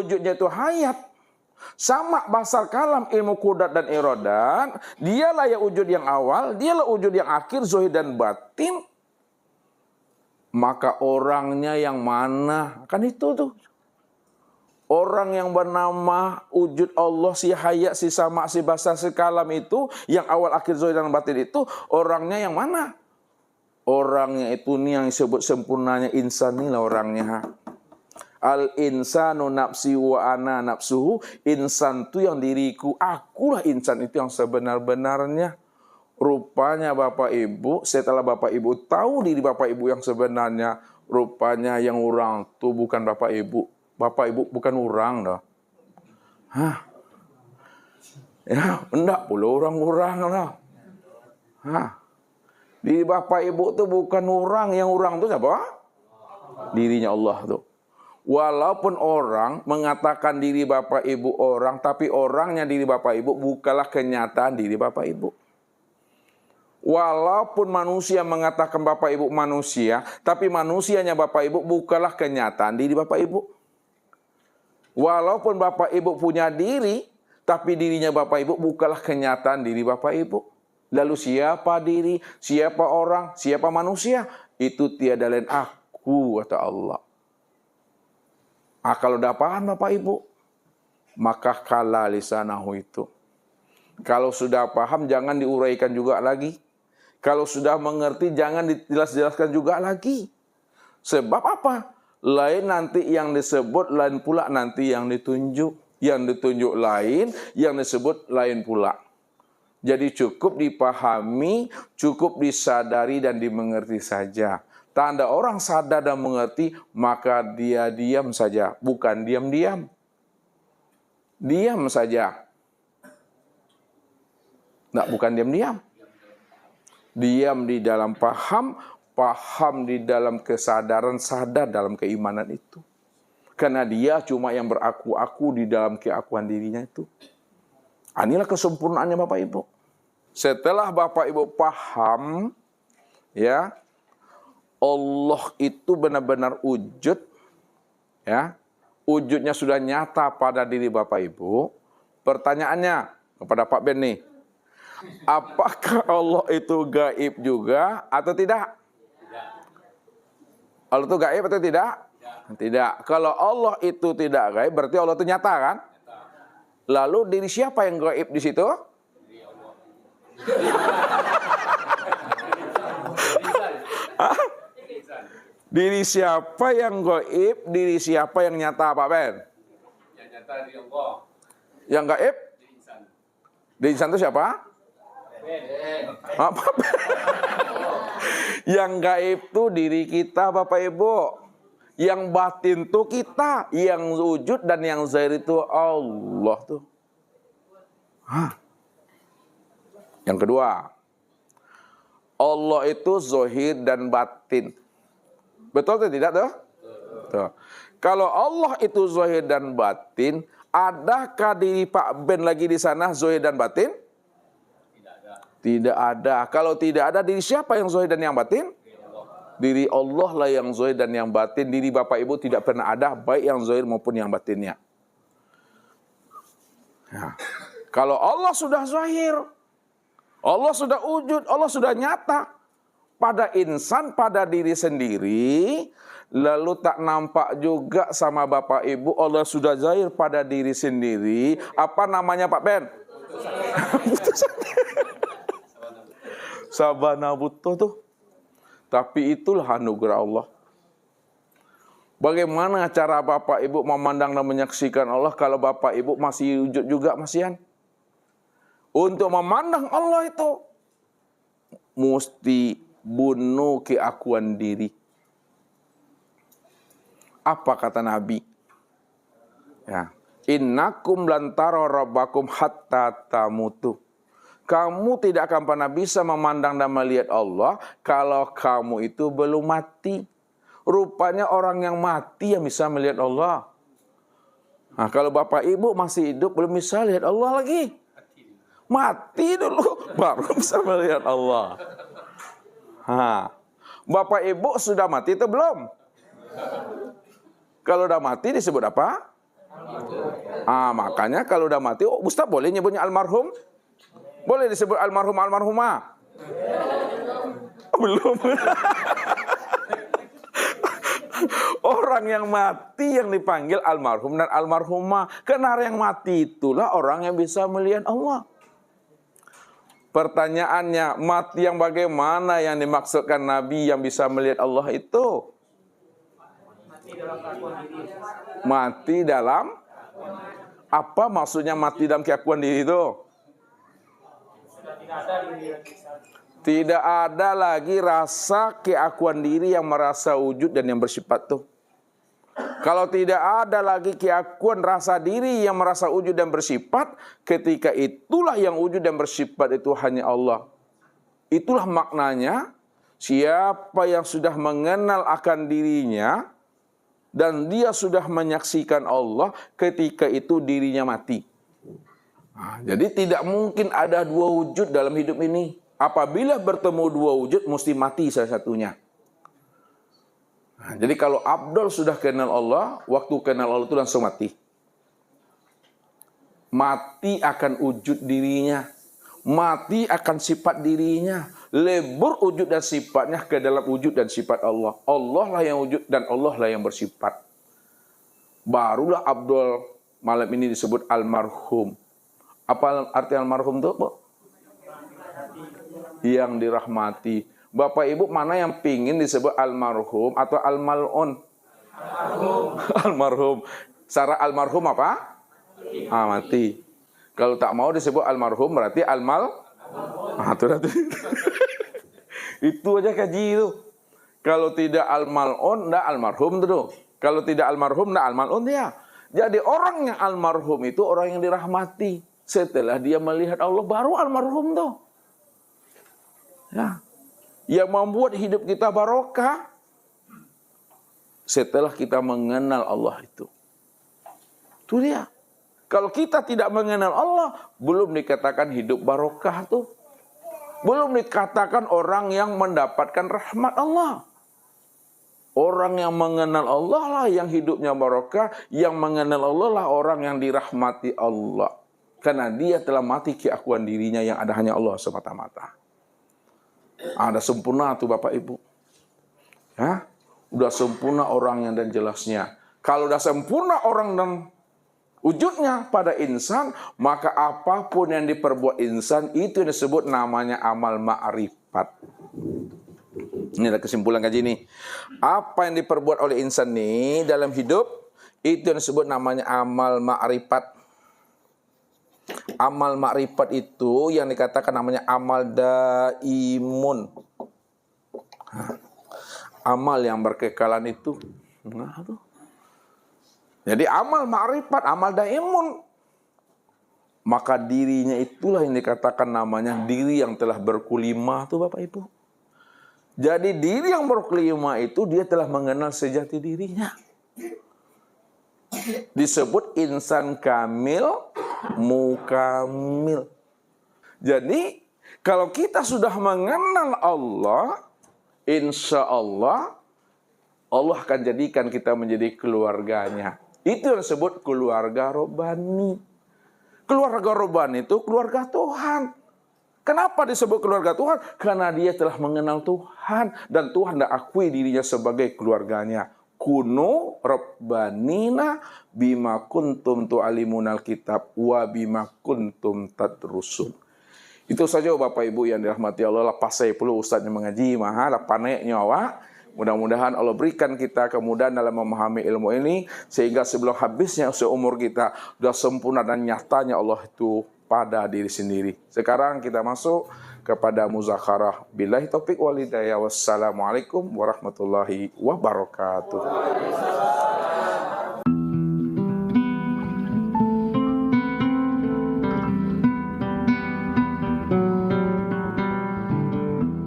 wujudnya itu hayat. Sama basar kalam, ilmu kudrat dan iradat, dialah yang wujud yang awal, dialah wujud yang akhir, zahir dan batin. Maka orangnya yang mana? Kan itu tuh. Orang yang bernama wujud Allah, si hayat, si sama, si basar, si kalam itu, yang awal, akhir, zahir dan batin itu, orangnya yang mana? Orangnya itu nih yang disebut sempurnanya insan, inilah orangnya. Al-insanu nafsi wa ana nafsuhu. Insan itu yang diriku, akulah insan itu yang sebenar-benarnya. Rupanya Bapak Ibu, setelah Bapak Ibu tahu diri Bapak Ibu yang sebenarnya, rupanya yang orang itu bukan Bapak Ibu. Bapak Ibu bukan orang dah. Hah? Ya, enggak pula orang-orang dah. Hah? Diri Bapak Ibu itu bukan orang, yang orang itu siapa? Dirinya Allah tuh. Walaupun orang mengatakan diri Bapak Ibu orang, tapi orangnya diri Bapak Ibu bukanlah kenyataan diri Bapak Ibu. Walaupun manusia mengatakan Bapak Ibu manusia, tapi manusianya Bapak Ibu bukanlah kenyataan diri Bapak Ibu. Walaupun Bapak Ibu punya diri, tapi dirinya Bapak Ibu bukanlah kenyataan diri Bapak Ibu. Lalu siapa diri, siapa orang, siapa manusia? Itu tiada lain aku, kata Allah. Kalau udah paham Bapak Ibu, maka kala lisanahu itu. Kalau sudah paham jangan diuraikan juga lagi. Kalau sudah mengerti jangan dijelas-jelaskan juga lagi. Sebab apa? Lain nanti yang disebut, lain pula nanti yang ditunjuk. Yang ditunjuk lain, yang disebut lain pula. Jadi cukup dipahami, cukup disadari dan dimengerti saja. Tanda orang sadar dan mengerti, maka dia diam saja. Bukan diam-diam. Diam saja. Nah, bukan diam-diam. Diam di dalam paham, paham di dalam kesadaran, sadar dalam keimanan itu. Karena dia cuma yang beraku-aku di dalam keakuan dirinya itu. Inilah kesempurnaannya Bapak Ibu. Setelah Bapak Ibu paham, ya, Allah itu benar-benar wujud, ya, wujudnya sudah nyata pada diri Bapak Ibu. Pertanyaannya kepada Pak Ben nih, apakah Allah itu gaib juga atau tidak? Allah itu gaib atau tidak? Tidak. Kalau Allah itu tidak gaib, berarti Allah itu nyata kan? Lalu diri siapa yang gaib di situ? Diri Allah. Diri siapa yang gaib, diri siapa yang nyata Pak Ben? Yang nyata diri Allah. Yang gaib? Diri insan. Diri insan itu siapa? Apa? Yang gaib itu diri kita Bapak Ibu. Yang batin itu kita, yang wujud dan yang zahir itu Allah tuh. Hah. Yang kedua, Allah itu zahir dan batin. Betul atau tidak tuh? Tuh. Kalau Allah itu zahir dan batin, adakah diri Pak Ben lagi di sana zahir dan batin? Tidak ada. Tidak ada. Kalau tidak ada, diri siapa yang zahir dan yang batin? Diri Allah lah yang zahir dan yang batin. Diri Bapak Ibu tidak pernah ada, baik yang zahir maupun yang batinnya. Ya. Kalau Allah sudah zahir, Allah sudah wujud, Allah sudah nyata pada insan, pada diri sendiri, lalu tak nampak juga sama Bapak Ibu, Allah sudah zahir pada diri sendiri. Apa namanya Pak Ben? Sabana butuh tuh. Tapi itulah anugerah Allah. Bagaimana cara Bapak Ibu memandang dan menyaksikan Allah kalau Bapak Ibu masih wujud juga masihan? Untuk memandang Allah itu mesti bunuh keakuan diri. Apa kata Nabi? Ya, innakum lan tara rabbakum hatta tamutu. Kamu tidak akan pernah bisa memandang dan melihat Allah kalau kamu itu belum mati. Rupanya orang yang mati yang bisa melihat Allah. Nah, kalau Bapak Ibu masih hidup belum bisa lihat Allah lagi. Mati dulu baru bisa melihat Allah. Nah, Bapak Ibu sudah mati itu belum? Kalau udah mati disebut apa? Makanya kalau udah mati, Ustaz boleh nyebutnya almarhum? Boleh disebut almarhum, almarhumah? Belum. Orang yang mati yang dipanggil almarhum dan almarhumah. Karena yang mati itulah orang yang bisa melihat Allah. Pertanyaannya, mati yang bagaimana yang dimaksudkan Nabi yang bisa melihat Allah itu? Mati dalam apa maksudnya mati dalam keakuan diri itu? Tidak ada lagi rasa keakuan diri yang merasa wujud dan yang bersifat tuh. Kalau tidak ada lagi keakuan rasa diri yang merasa wujud dan bersifat, ketika itulah yang wujud dan bersifat itu hanya Allah. Itulah maknanya, siapa yang sudah mengenal akan dirinya dan dia sudah menyaksikan Allah, ketika itu dirinya mati. Jadi tidak mungkin ada dua wujud dalam hidup ini. Apabila bertemu dua wujud, mesti mati salah satunya. Jadi kalau Abdul sudah kenal Allah, waktu kenal Allah itu langsung mati. Mati akan wujud dirinya. Mati akan sifat dirinya. Lebur wujud dan sifatnya ke dalam wujud dan sifat Allah. Allah lah yang wujud dan Allah lah yang bersifat. Barulah Abdul malam ini disebut almarhum. Apa arti almarhum itu, Bu? Yang dirahmati. Bapak Ibu mana yang pingin disebut almarhum atau almalun? Almarhum. Secara almarhum apa? Mati. Kalau tak mau disebut almarhum berarti itu. Itu aja kaji itu. Kalau tidak almalun, enggak almarhum tuh. Kalau tidak almarhum, enggak almalun ya. Jadi orang yang almarhum itu orang yang dirahmati. Setelah dia melihat Allah, baru almarhum tuh. Ya. Yang membuat hidup kita barokah setelah kita mengenal Allah itu. Itu dia. Kalau kita tidak mengenal Allah, belum dikatakan hidup barokah tuh. Belum dikatakan orang yang mendapatkan rahmat Allah. Orang yang mengenal Allah lah yang hidupnya barokah, yang mengenal Allah lah orang yang dirahmati Allah. Karena dia telah mati keakuan dirinya yang ada hanya Allah semata-mata. Ada sempurna tuh Bapak Ibu. Ya, udah sempurna orangnya dan jelasnya. Kalau udah sempurna orang dan wujudnya pada insan, maka apapun yang diperbuat insan itu yang disebut namanya amal ma'rifat. Ini ada kesimpulan kaji ini. Apa yang diperbuat oleh insan ini dalam hidup, itu yang disebut namanya amal ma'rifat. Amal ma'rifat itu yang dikatakan namanya amal daimun. Amal yang berkekalan itu. Jadi amal ma'rifat, amal daimun. Maka dirinya itulah yang dikatakan namanya diri yang telah berkulima tuh Bapak Ibu. Jadi diri yang berkelima itu dia telah mengenal sejati dirinya. Disebut insan kamil, mukamil. Jadi kalau kita sudah mengenal Allah, insya Allah, Allah akan jadikan kita menjadi keluarganya. Itu yang disebut keluarga Robbani. Keluarga Robbani itu keluarga Tuhan. Kenapa disebut keluarga Tuhan? Karena dia telah mengenal Tuhan. Dan Tuhan tidak akui dirinya sebagai keluarganya. Kunu Rabbanina bima kuntum tu'alimunal kitab wa bima kuntum tadrusun. Itu saja Bapak Ibu yang dirahmati Allah. Lepas saya perlu ustaznya mengaji, mahal, panek nyawa. Mudah-mudahan Allah berikan kita kemudahan dalam memahami ilmu ini. Sehingga sebelum habisnya seumur kita sudah sempurna dan nyatanya Allah itu pada diri sendiri. Sekarang kita masuk kepada muzakharah. Billahi taufik wal hidayah. Wassalamualaikum warahmatullahi wabarakatuh.